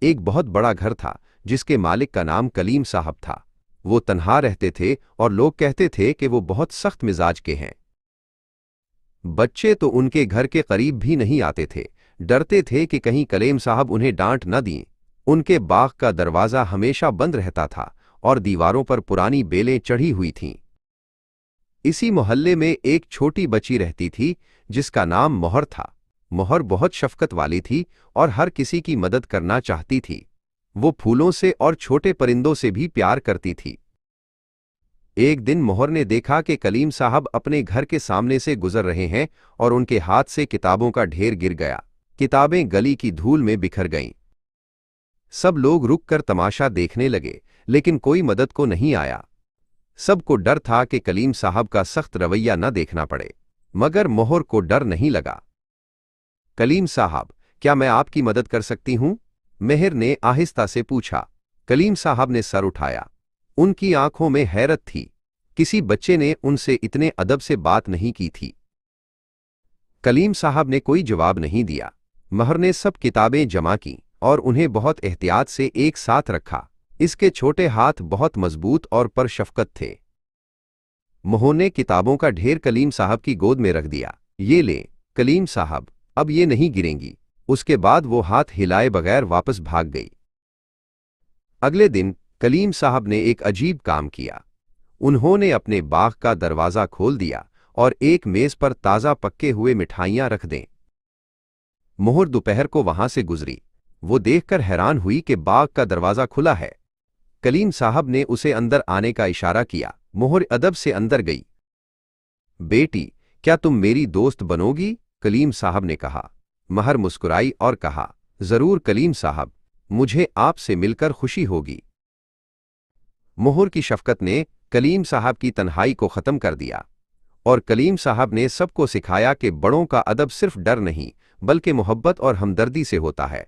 ایک بہت بڑا گھر تھا جس کے مالک کا نام کلیم صاحب تھا۔ وہ تنہا رہتے تھے اور لوگ کہتے تھے کہ وہ بہت سخت مزاج کے ہیں۔ بچے تو ان کے گھر کے قریب بھی نہیں آتے تھے، ڈرتے تھے کہ کہیں کلیم صاحب انہیں ڈانٹ نہ دیں۔ ان کے باغ کا دروازہ ہمیشہ بند رہتا تھا اور دیواروں پر پرانی بیلیں چڑھی ہوئی تھیں۔ اسی محلے میں ایک چھوٹی بچی رہتی تھی جس کا نام مہر تھا۔ مہر بہت شفقت والی تھی اور ہر کسی کی مدد کرنا چاہتی تھی۔ وہ پھولوں سے اور چھوٹے پرندوں سے بھی پیار کرتی تھی۔ ایک دن مہر نے دیکھا کہ کلیم صاحب اپنے گھر کے سامنے سے گزر رہے ہیں اور ان کے ہاتھ سے کتابوں کا ڈھیر گر گیا۔ کتابیں گلی کی دھول میں بکھر گئیں۔ سب لوگ رک کر تماشا دیکھنے لگے، لیکن کوئی مدد کو نہیں آیا۔ سب کو ڈر تھا کہ کلیم صاحب کا سخت رویہ نہ دیکھنا پڑے، مگر مہر کو ڈر نہیں لگا۔ کلیم صاحب، کیا میں آپ کی مدد کر سکتی ہوں؟ مہر نے آہستہ سے پوچھا۔ کلیم صاحب نے سر اٹھایا۔ ان کی آنکھوں میں حیرت تھی۔ کسی بچے نے ان سے اتنے ادب سے بات نہیں کی تھی۔ کلیم صاحب نے کوئی جواب نہیں دیا۔ مہر نے سب کتابیں جمع کیں اور انہیں بہت احتیاط سے ایک ساتھ رکھا۔ اس کے چھوٹے ہاتھ بہت مضبوط اور پر شفقت تھے۔ مہر نے کتابوں کا ڈھیر کلیم صاحب کی گود میں رکھ دیا۔ یہ لیں کلیم صاحب، اب یہ نہیں گریں گی۔ اس کے بعد وہ ہاتھ ہلائے بغیر واپس بھاگ گئی۔ اگلے دن کلیم صاحب نے ایک عجیب کام کیا۔ انہوں نے اپنے باغ کا دروازہ کھول دیا اور ایک میز پر تازہ پکے ہوئے مٹھائیاں رکھ دیں۔ مہر دوپہر کو وہاں سے گزری۔ وہ دیکھ کر حیران ہوئی کہ باغ کا دروازہ کھلا ہے۔ کلیم صاحب نے اسے اندر آنے کا اشارہ کیا۔ مہر ادب سے اندر گئی۔ بیٹی، کیا تم میری دوست بنو گی؟ کلیم صاحب نے کہا۔ مہر مسکرائی اور کہا، ضرور کلیم صاحب، مجھے آپ سے مل کر خوشی ہوگی۔ مہر کی شفقت نے کلیم صاحب کی تنہائی کو ختم کر دیا، اور کلیم صاحب نے سب کو سکھایا کہ بڑوں کا ادب صرف ڈر نہیں بلکہ محبت اور ہمدردی سے ہوتا ہے۔